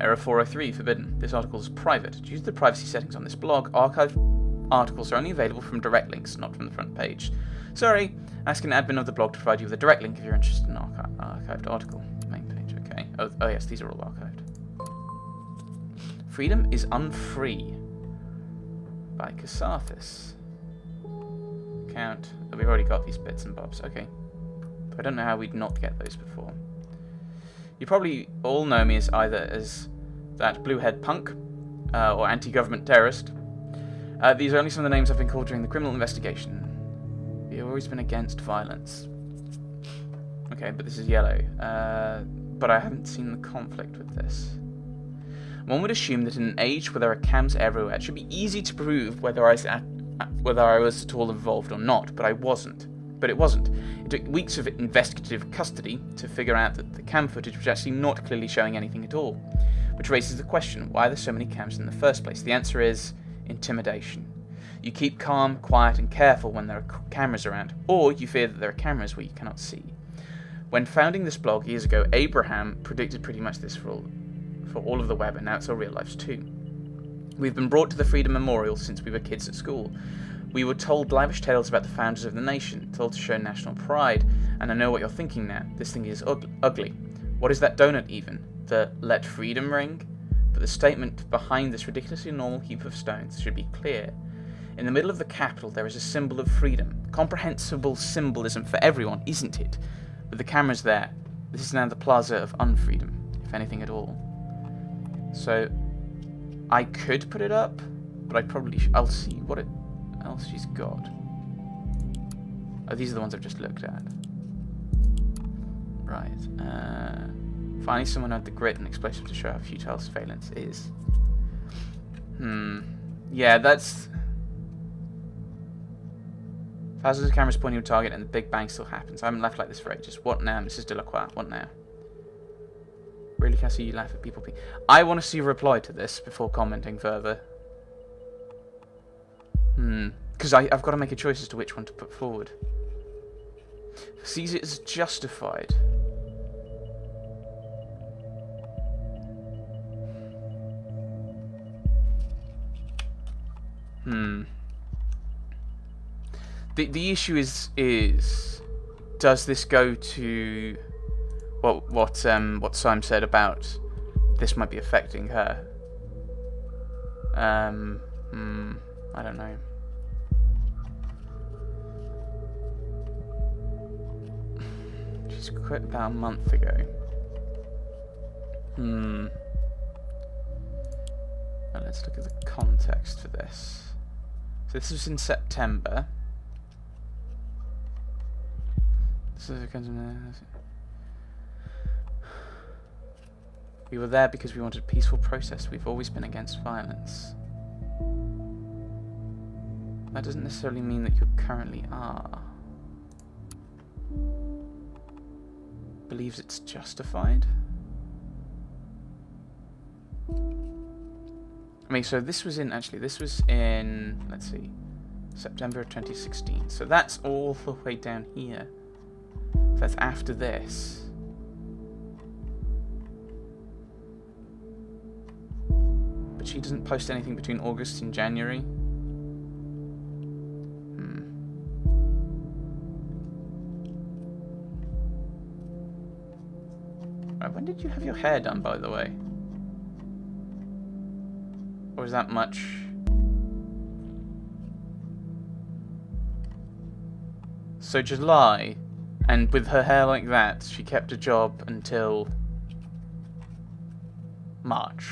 Error 403, forbidden. This article is private. Due to the privacy settings on this blog, archived articles are only available from direct links, not from the front page. Sorry, ask an admin of the blog to provide you with a direct link if you're interested in an archived article. Main page, okay. Oh yes, these are all archived. Freedom is Unfree by Cassathis. Count. Oh, we've already got these bits and bobs, okay. But I don't know how we'd not get those before. You probably all know me as either as that bluehead punk or anti-government terrorist. These are only some of the names I've been called during the criminal investigation. We've always been against violence. Okay, but this is yellow. But I haven't seen the conflict with this. One would assume that in an age where there are cams everywhere, it should be easy to prove whether I was at all involved or not, but I wasn't. But it wasn't. It took weeks of investigative custody to figure out that the cam footage was actually not clearly showing anything at all. Which raises the question, why are there so many cams in the first place? The answer is intimidation. You keep calm, quiet and careful when there are cameras around, or you fear that there are cameras where you cannot see. When founding this blog years ago, Abraham predicted pretty much this for all of the web, and now it's our real lives too. We've been brought to the Freedom Memorial since we were kids at school. We were told lavish tales about the founders of the nation, told to show national pride, and I know what you're thinking now. This thing is ugly. What is that donut even? The let freedom ring? But the statement behind this ridiculously normal heap of stones should be clear. In the middle of the capital there is a symbol of freedom. Comprehensible symbolism for everyone, isn't it? With the cameras there, this is now the plaza of unfreedom, if anything at all. So, I could put it up, but I probably I'll see what else she's got. Oh, these are the ones I've just looked at. Right. Finally someone had the grit and explosive to show how futile surveillance is. Yeah, that's... Thousands of cameras pointing to a target and the Big Bang still happens. I haven't laughed like this for ages. What now, Mrs. Delacroix? What now? Really, Cassie, you laugh at people. I want to see a reply to this before commenting further. Because I've got to make a choice as to which one to put forward. Sees it as justified. The issue is does this go to what Simon said about this might be affecting her? I don't know. She's quit about a month ago. Now let's look at the context for this. So this was in September. We were there because we wanted a peaceful process. We've always been against violence. That doesn't necessarily mean that you currently are. Believes it's justified? I mean, so this was in, let's see, September of 2016. So that's all the way down here. That's after this. But she doesn't post anything between August and January. Right, when did you have your hair done, by the way? Or is that much? So July, and with her hair like that, she kept a job until March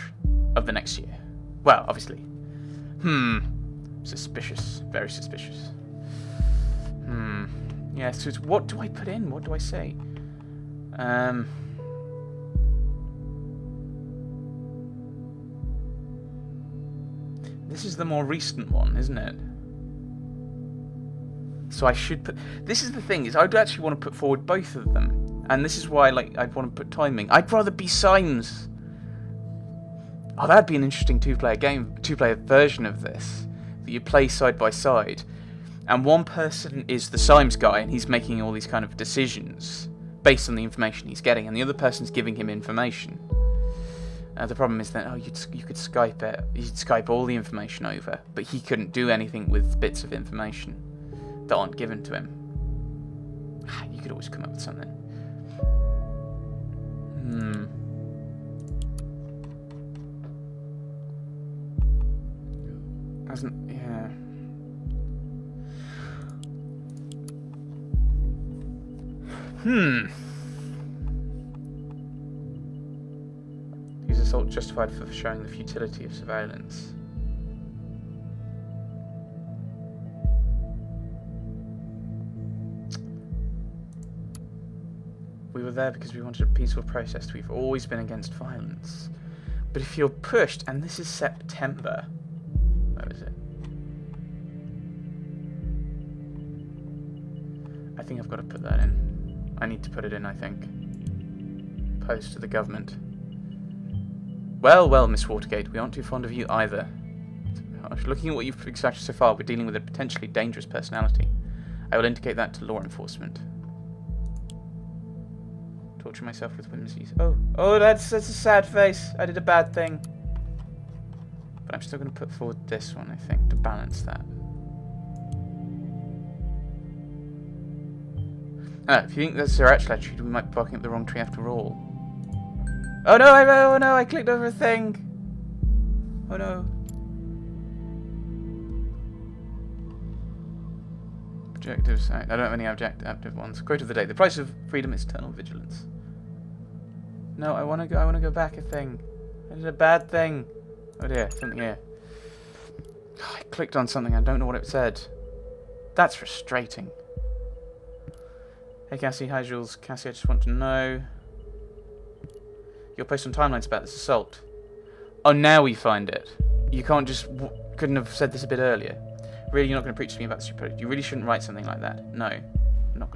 of the next year. Well, obviously. Suspicious. Very suspicious. Yeah, so it's, what do I put in? What do I say? This is the more recent one, isn't it? So I should put... This is the thing, is I'd actually want to put forward both of them. And this is why, like, I'd want to put timing. I'd rather be Symes. Oh, that'd be an interesting two-player version of this. That you play side by side. And one person is the Symes guy, and he's making all these kind of decisions based on the information he's getting. And the other person's giving him information. The problem is that you could Skype it. You'd Skype all the information over, but he couldn't do anything with bits of information that aren't given to him. You could always come up with something. Yeah. Is assault justified for showing the futility of surveillance? We were there because we wanted a peaceful protest. We've always been against violence. But if you're pushed, and this is September... Where is it? I think I've got to put that in. I need to put it in, I think. Post to the government. Well, well, Miss Watergate, we aren't too fond of you either. Looking at what you've extracted so far, we're dealing with a potentially dangerous personality. I will indicate that to law enforcement. Torture myself with whimsies. Oh, that's a sad face. I did a bad thing. But I'm still going to put forward this one, I think, to balance that. If you think that's our actual attitude, we might be barking up the wrong tree after all. Oh no, I clicked over a thing. Oh no. Objectives. I don't have any active ones. Quote of the day. The price of freedom is eternal vigilance. No, I want to go back a thing. I did a bad thing. Oh dear, something here. I clicked on something, I don't know what it said. That's frustrating. Hey Cassie, hi Jules. Cassie, I just want to know... You'll post some timelines about this assault. Oh, now we find it. You can't just... couldn't have said this a bit earlier. Really, you're not going to preach to me about stupidity. You really shouldn't write something like that. No. I'm not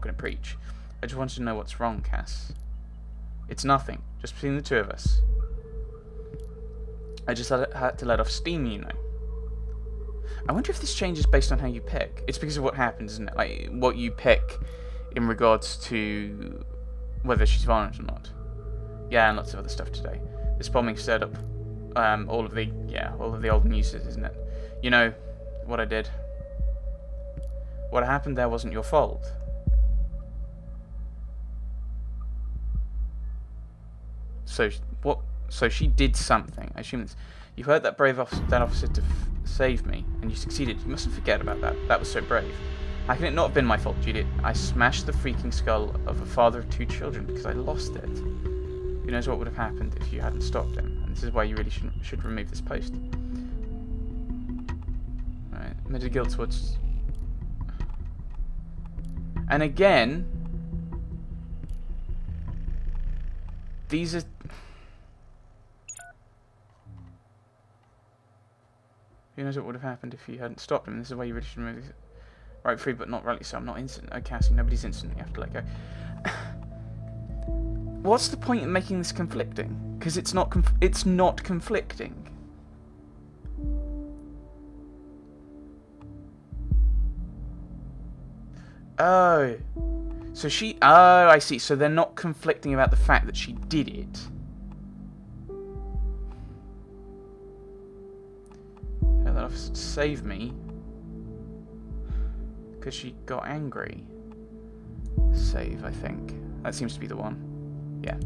going to preach. I just wanted to know what's wrong, Cass. It's nothing. Just between the two of us. I just had to let off steam, you know. I wonder if this changes based on how you pick. It's because of what happens, isn't it? Like, what you pick in regards to whether she's violent or not. Yeah, and lots of other stuff today. This bombing stirred up all of the old newses, isn't it? You know, what I did. What happened there wasn't your fault. So, what... So she did something. I assume you've heard that brave officer to save me, and you succeeded. You mustn't forget about that. That was so brave. How can it not have been my fault, Juliet? I smashed the freaking skull of a father of 2 children because I lost it. Who knows what would have happened if you hadn't stopped him? And this is why you really should remove this post. Right, admitted guilt towards... And again... These are... Who knows what would have happened if you hadn't stopped him? This is why you really should remove this. Right, free, but not rightly so. I'm not instant. Oh, Cassie, nobody's instant. You have to let go. What's the point in making this conflicting? Because it's not conflicting. Oh. So she... Oh, I see. So they're not conflicting about the fact that she did it. That officer saved me. Because she got angry. Save, I think. That seems to be the one. Yeah.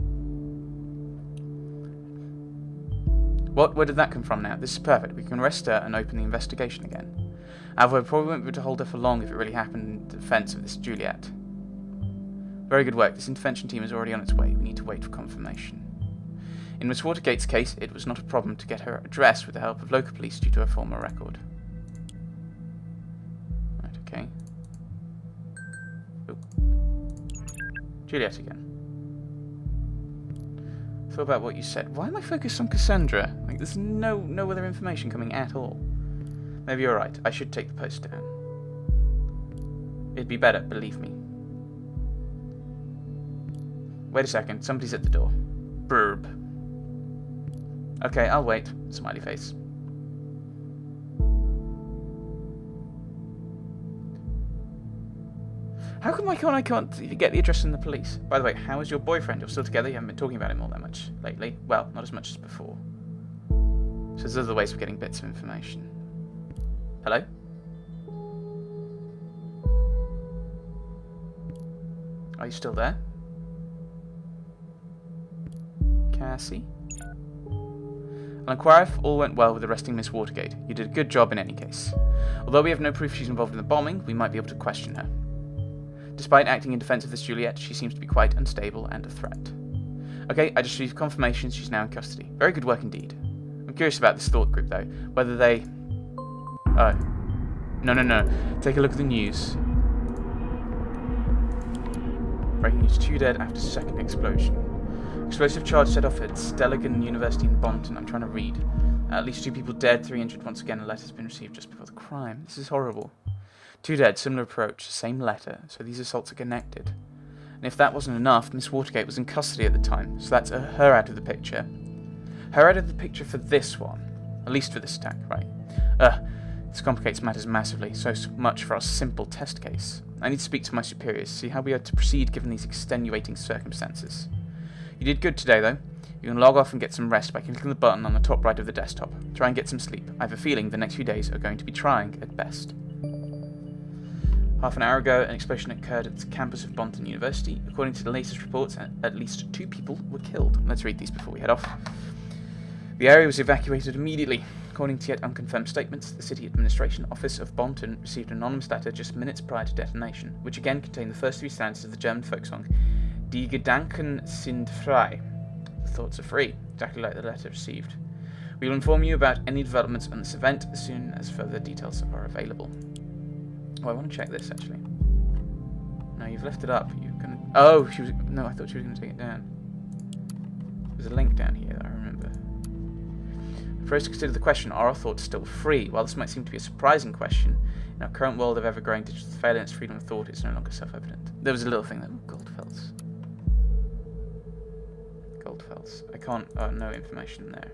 Where did that come from now? This is perfect. We can arrest her and open the investigation again. However, we probably won't be able to hold her for long if it really happened in defense of this Juliet. Very good work. This intervention team is already on its way. We need to wait for confirmation. In Miss Watergate's case, it was not a problem to get her address with the help of local police due to her former record. Right, okay. Oop. Juliet again. Thought about what you said. Why am I focused on Cassandra? Like, there's no other information coming at all. Maybe you're right. I should take the post down. It'd be better, believe me. Wait a second. Somebody's at the door. Burb. Okay, I'll wait. Smiley face. How come I can't get the address from the police? By the way, how is your boyfriend? You're still together? You haven't been talking about him all that much lately. Well, not as much as before. So there's other ways of getting bits of information. Hello? Are you still there? Cassie? I'll inquire if all went well with arresting Miss Watergate. You did a good job in any case. Although we have no proof she's involved in the bombing, we might be able to question her. Despite acting in defense of this Juliet, she seems to be quite unstable and a threat. Okay, I just received confirmation she's now in custody. Very good work indeed. I'm curious about this thought group, though. Whether they... Oh. No. Take a look at the news. Breaking news, 2 dead after second explosion. Explosive charge set off at Stelligan University in Bonton. I'm trying to read. At least 2 people dead, 3 injured. Once again, a letter has been received just before the crime. This is horrible. 2 dead, similar approach, same letter. So these assaults are connected. And if that wasn't enough, Miss Watergate was in custody at the time. So that's her out of the picture. Her out of the picture for this one. At least for this attack, right? This complicates matters massively. So much for our simple test case. I need to speak to my superiors, see how we are to proceed given these extenuating circumstances. You did good today, though. You can log off and get some rest by clicking the button on the top right of the desktop. Try and get some sleep. I have a feeling the next few days are going to be trying at best. Half an hour ago, an explosion occurred at the campus of Bonton University. According to the latest reports, at least 2 people were killed. Let's read these before we head off. The area was evacuated immediately. According to yet unconfirmed statements, the City Administration Office of Bonton received an anonymous letter just minutes prior to detonation, which again contained the first 3 stanzas of the German folk song Die Gedanken sind frei. The thoughts are free, exactly like the letter received. We will inform you about any developments on this event as soon as further details are available. Oh, I want to check this actually. No, you've left it up. You're gonna. Oh, she was. No, I thought she was gonna take it down. There's a link down here that I remember. First, consider the question: are our thoughts still free? While this might seem to be a surprising question, in our current world of ever-growing digital surveillance, freedom of thought is no longer self-evident. There was a little thing that Goldfelds. I can't. No information there.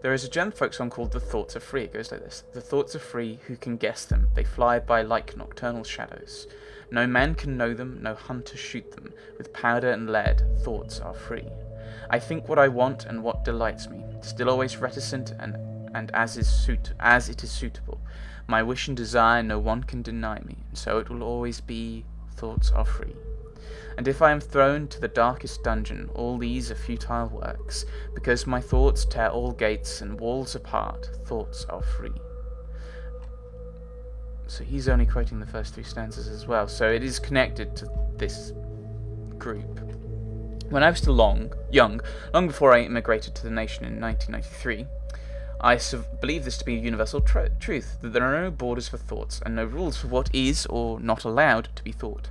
There is a German folk song called The Thoughts Are Free. It goes like this. The thoughts are free, who can guess them? They fly by like nocturnal shadows. No man can know them, no hunter shoot them. With powder and lead, thoughts are free. I think what I want and what delights me. Still always reticent and as it is suitable. My wish and desire no one can deny me. And so it will always be, thoughts are free. And if I am thrown to the darkest dungeon, all these are futile works, because my thoughts tear all gates and walls apart, thoughts are free. So he's only quoting the first 3 stanzas as well, so it is connected to this group. When I was still young, long before I immigrated to the nation in 1993, I believe this to be a universal truth, that there are no borders for thoughts, and no rules for what is or not allowed to be thought.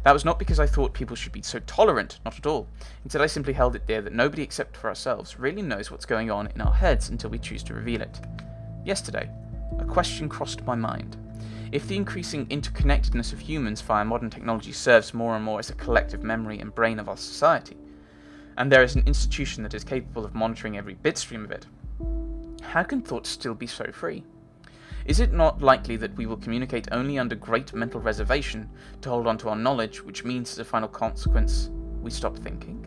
That was not because I thought people should be so tolerant, not at all. Instead, I simply held it dear that nobody except for ourselves really knows what's going on in our heads until we choose to reveal it. Yesterday, a question crossed my mind. If the increasing interconnectedness of humans via modern technology serves more and more as a collective memory and brain of our society, and there is an institution that is capable of monitoring every bitstream of it, how can thought still be so free? Is it not likely that we will communicate only under great mental reservation to hold on to our knowledge, which means as a final consequence, we stop thinking?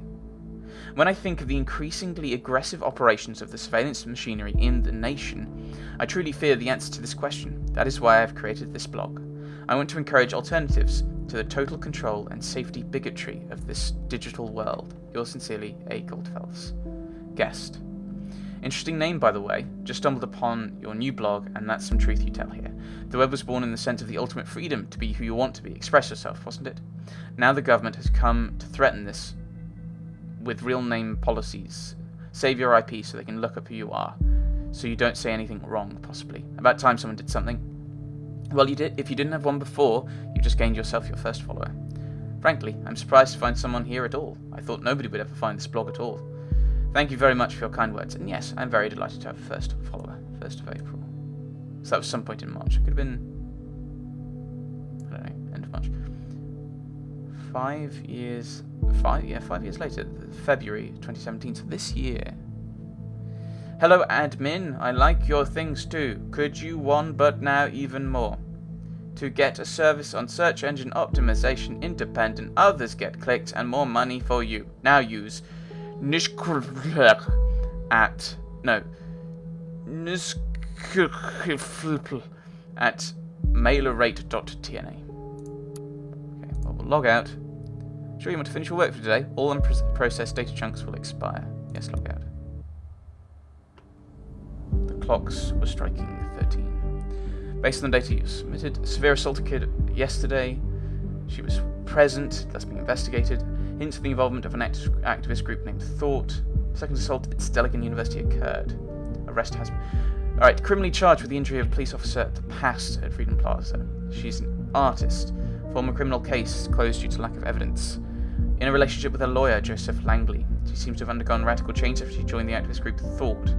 When I think of the increasingly aggressive operations of the surveillance machinery in the nation, I truly fear the answer to this question. That is why I have created this blog. I want to encourage alternatives to the total control and safety bigotry of this digital world. Yours sincerely, A. Goldfells. Guest. Interesting name, by the way. Just stumbled upon your new blog, and that's some truth you tell here. The web was born in the sense of the ultimate freedom to be who you want to be, express yourself, wasn't it? Now the government has come to threaten this with real name policies. Save your IP so they can look up who you are, so you don't say anything wrong, possibly. About time someone did something. Well, you did. If you didn't have one before, you just gained yourself your first follower. Frankly, I'm surprised to find someone here at all. I thought nobody would ever find this blog at all. Thank you very much for your kind words, and yes, I'm very delighted to have a first follower, 1st of April. So that was some point in March. It could have been, I don't know, end of March. 5 years later, February 2017, so this year. Hello admin, I like your things too. Could you one but now even more? to get a service on search engine optimization independent. Others get clicks and more money for you. Now use at mailerrate.tna. Okay, well, we'll log out. Sure you want to finish your work for today? All unprocessed data chunks will expire. Yes, log out. The clocks were striking 13. Based on the data you submitted, a severe assault occurred yesterday. She was present, thus being investigated. Hints of the involvement of an activist group named Thought. Second assault at Stelligan University occurred. Arrest has been... Alright, criminally charged with the injury of a police officer at the past at Freedom Plaza. She's an artist. Former criminal case closed due to lack of evidence. In a relationship with her lawyer, Joseph Langley. She seems to have undergone radical change after she joined the activist group Thought.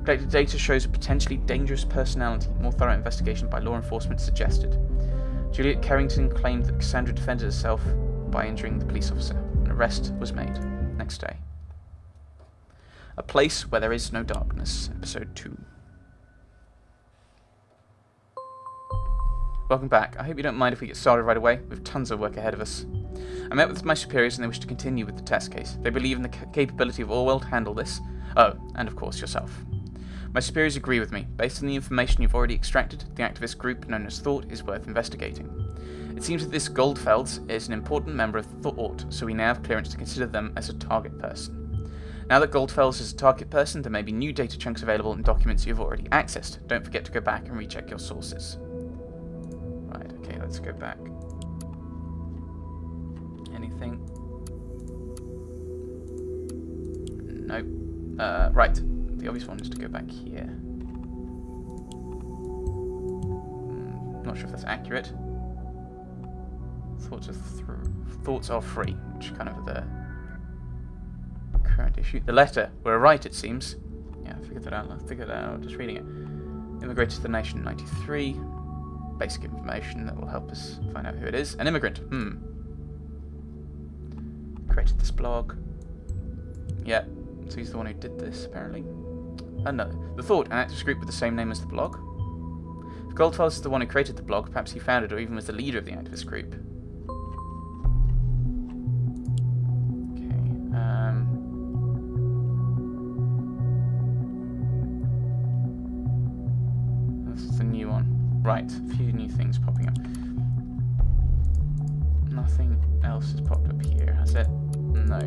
Collected data shows a potentially dangerous personality. More thorough investigation by law enforcement suggested. Juliet Carrington claimed that Cassandra defended herself by injuring the police officer. An arrest was made. Next day. A Place Where There Is No Darkness, Episode 2. Welcome back. I hope you don't mind if we get started right away. We have tons of work ahead of us. I met with my superiors and they wish to continue with the test case. They believe in the capability of Orwell to handle this. Oh, and of course yourself. My superiors agree with me. Based on the information you've already extracted, the activist group known as Thought is worth investigating. It seems that this Goldfels is an important member of Thought, so we now have clearance to consider them as a target person. Now that Goldfels is a target person, there may be new data chunks available in documents you've already accessed. Don't forget to go back and recheck your sources. Right, okay, let's go back. Anything? Nope. Right. The obvious one is to go back here. Not sure if that's accurate. Thoughts are free, which is kind of the current issue. The letter. We're right, it seems. Yeah, I figured that out. Just reading it. Immigrated to the nation, 93. Basic information that will help us find out who it is. An immigrant. Created this blog. Yeah, so he's the one who did this, apparently. No. The Thought, an activist group with the same name as the blog. If Goldfels is the one who created the blog, perhaps he founded or even was the leader of the activist group. Okay, this is the new one. Right, a few new things popping up. Nothing else has popped up here, has it? No.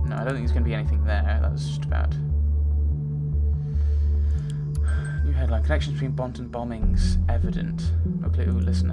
No, I don't think there's going to be anything there. That was just about... New headline. Connections between Bont and bombings evident. Okay, ooh, listen.